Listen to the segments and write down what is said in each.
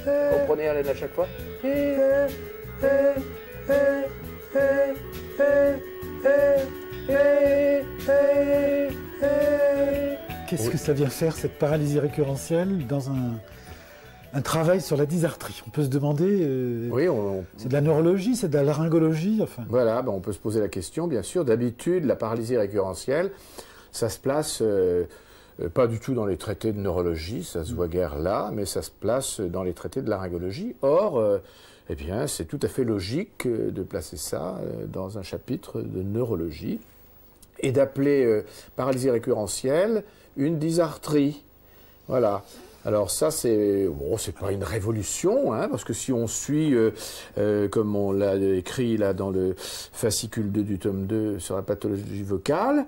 Reprenez haleine à chaque fois. Qu'est-ce que ça vient faire, cette paralysie récurrentielle, dans un travail sur la dysarthrie? On peut se demander, Oui, c'est de la neurologie, c'est de la laryngologie, enfin. Voilà, ben on peut se poser la question, bien sûr. D'habitude, la paralysie récurrentielle, ça se place pas du tout dans les traités de neurologie, ça se voit guère là, mais ça se place dans les traités de laryngologie. Or, eh bien, c'est tout à fait logique de placer ça dans un chapitre de neurologie et d'appeler paralysie récurrentielle une dysarthrie. Voilà. Alors ça, c'est pas une révolution, hein, parce que si on suit, comme on l'a écrit là dans le fascicule 2 du tome 2 sur la pathologie vocale,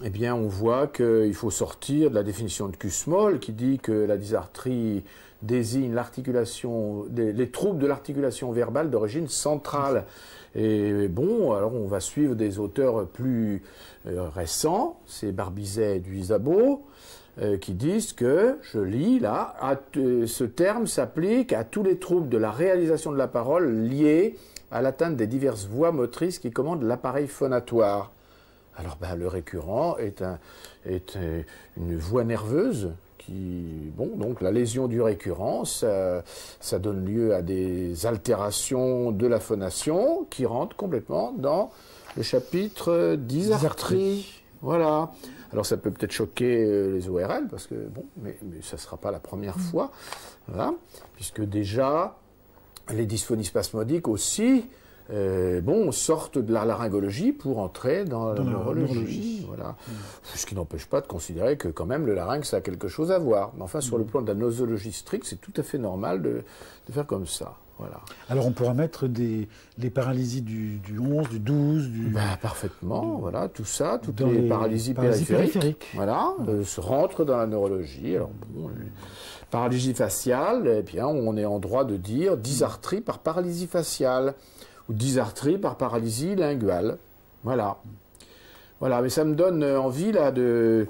eh bien on voit qu'il faut sortir de la définition de Kussmaul qui dit que la dysarthrie désigne l'articulation, les troubles de l'articulation verbale d'origine centrale. Et bon, alors on va suivre des auteurs plus récents, c'est Barbizet et Duisabo, qui disent que, je lis là, ce terme s'applique à tous les troubles de la réalisation de la parole liés à l'atteinte des diverses voies motrices qui commandent l'appareil phonatoire. Alors ben, le récurrent est une voie nerveuse qui, bon, donc la lésion du récurrent, ça donne lieu à des altérations de la phonation qui rentrent complètement dans le chapitre dysarthrie. Voilà. Alors ça peut peut-être choquer les ORL, parce que, bon, mais ça ne sera pas la première fois, voilà, puisque déjà, les dysphonies spasmodiques aussi, sortent de la laryngologie pour entrer dans la neurologie. Voilà. Ce qui n'empêche pas de considérer que quand même le larynx ça a quelque chose à voir. Mais enfin, sur le plan de la nosologie stricte, c'est tout à fait normal de faire comme ça. Voilà. Alors on pourra mettre les paralysies du 11, du 12, parfaitement, voilà, tout ça, toutes les paralysies périphériques. Voilà, se rentrent dans la neurologie. Alors bon, paralysie faciale, eh bien, on est en droit de dire dysarthrie par paralysie faciale ou dysarthrie par paralysie linguale. Voilà. Voilà, mais ça me donne envie là de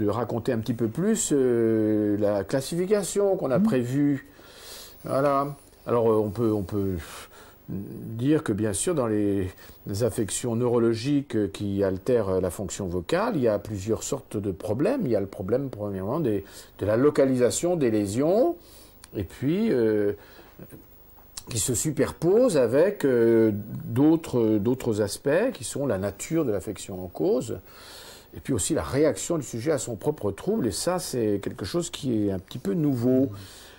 raconter un petit peu plus la classification qu'on a prévue. Voilà. Alors on peut dire que bien sûr dans les affections neurologiques qui altèrent la fonction vocale, il y a plusieurs sortes de problèmes. Il y a le problème premièrement de la localisation des lésions et puis qui se superposent avec d'autres aspects qui sont la nature de l'affection en cause et puis aussi la réaction du sujet à son propre trouble, et ça c'est quelque chose qui est un petit peu nouveau.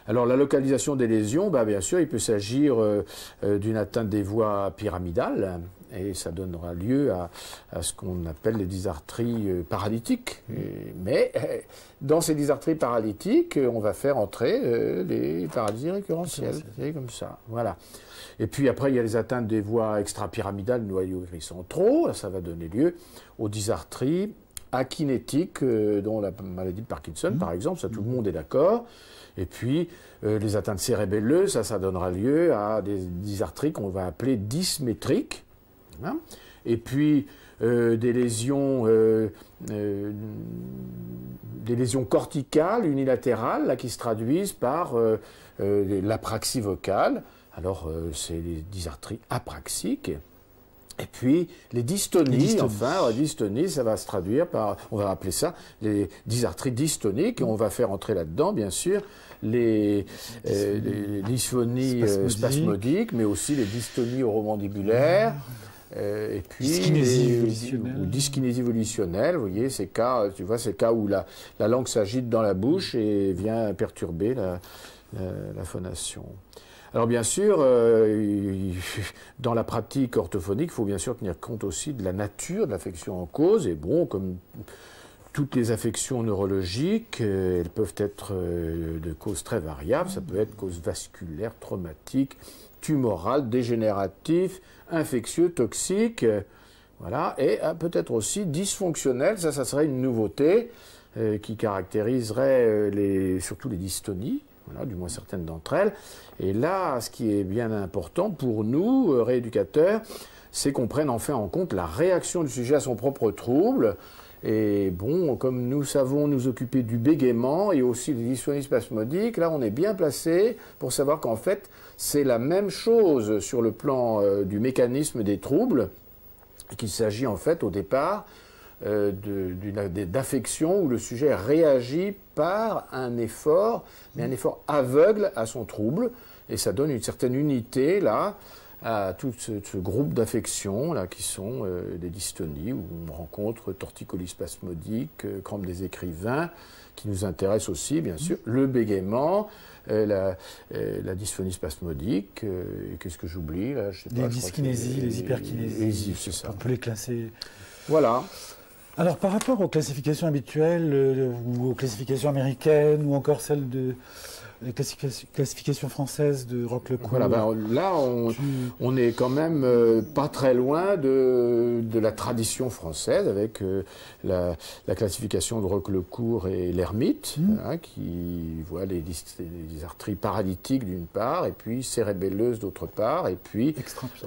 Alors la localisation des lésions, bien sûr, il peut s'agir d'une atteinte des voies pyramidales, et ça donnera lieu à ce qu'on appelle les dysarthries paralytiques. Mais dans ces dysarthries paralytiques, on va faire entrer les paralysies récurrentielles. C'est comme ça, voilà. Et puis après, il y a les atteintes des voies extrapyramidales, noyaux gris centraux. Ça va donner lieu aux dysarthries akinétiques, dont la maladie de Parkinson, par exemple, ça tout le monde est d'accord. Et puis, les atteintes cérébelleuses, ça donnera lieu à des dysarthries qu'on va appeler dysmétriques. Hein. Et puis, des lésions corticales, unilatérales, là, qui se traduisent par l'apraxie vocale. Alors, c'est les dysarthries apraxiques. Et puis, les dystonies, enfin, dystonie, ça va se traduire par, on va appeler ça les dysarthries dystoniques, et on va faire entrer là-dedans, bien sûr, les dysphonies spasmodiques, mais aussi les dystonies oromandibulaires, et puis dyskinésie volutionnelle, vous voyez, ces cas, tu vois, ces cas où la langue s'agite dans la bouche et vient perturber la phonation. Alors bien sûr, dans la pratique orthophonique, il faut bien sûr tenir compte aussi de la nature de l'affection en cause. Et bon, comme toutes les affections neurologiques, elles peuvent être de causes très variables. Ça peut être cause vasculaire, traumatique, tumorale, dégénératif, infectieux, toxique. Voilà. Et peut-être aussi dysfonctionnel. Ça serait une nouveauté qui caractériserait surtout les dystonies. Voilà, du moins certaines d'entre elles. Et là, ce qui est bien important pour nous, rééducateurs, c'est qu'on prenne enfin en compte la réaction du sujet à son propre trouble. Et bon, comme nous savons nous occuper du bégaiement et aussi des dysphonies spasmodiques, là on est bien placé pour savoir qu'en fait c'est la même chose sur le plan du mécanisme des troubles, qu'il s'agit en fait au départ d'affection où le sujet réagit par un effort, mais un effort aveugle à son trouble, et ça donne une certaine unité là à tout ce groupe d'affections là qui sont des dystonies où on rencontre torticolis spasmodique, crampe des écrivains, qui nous intéresse aussi bien sûr, le bégaiement, la dysphonie spasmodique, qu'est-ce que j'oublie là, je sais pas, les dyskinésies, les hyperkinésies, c'est ça. On peut les classer. Voilà. Alors par rapport aux classifications habituelles ou aux classifications américaines ou encore celles de les classifications françaises de Roquelecourt. Voilà, là, on est quand même pas très loin de la tradition française avec la classification de Roquelecourt et l'ermite, qui voit les artères paralytiques d'une part, et puis cérébelleuses d'autre part, et puis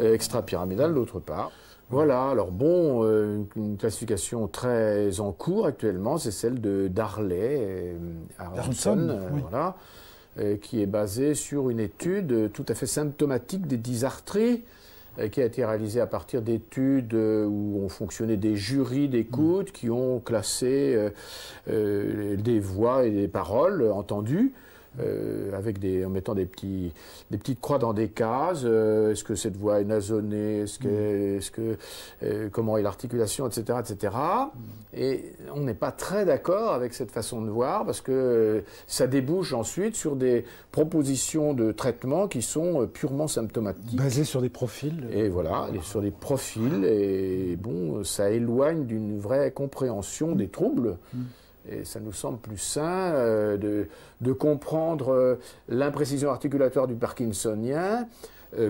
extrapyramidales d'autre part. Voilà, alors bon, une classification très en cours actuellement, c'est celle de Darley, Aronson, voilà, qui est basée sur une étude tout à fait symptomatique des dysarthries, qui a été réalisée à partir d'études où ont fonctionné des jurys d'écoute, qui ont classé des voix et des paroles entendues, en mettant des petites croix dans des cases. Est-ce que cette voix est nasonnée, comment est l'articulation, etc., etc. Et on n'est pas très d'accord avec cette façon de voir parce que ça débouche ensuite sur des propositions de traitement qui sont purement symptomatiques. Basées sur des profils. Et voilà, sur des profils. Et bon, ça éloigne d'une vraie compréhension des troubles. Et ça nous semble plus sain de comprendre l'imprécision articulatoire du parkinsonien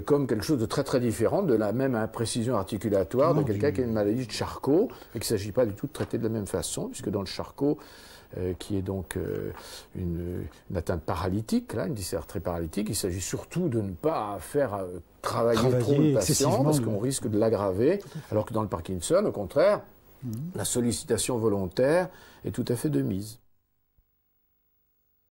comme quelque chose de très très différent de la même imprécision articulatoire de quelqu'un qui a une maladie de Charcot, et qu'il ne s'agit pas du tout de traiter de la même façon, puisque dans le Charcot, qui est donc une atteinte paralytique, là, une dysarthrie paralytique, il s'agit surtout de ne pas faire travailler trop le patient, parce qu'on risque de l'aggraver, alors que dans le Parkinson, au contraire, la sollicitation volontaire est tout à fait de mise.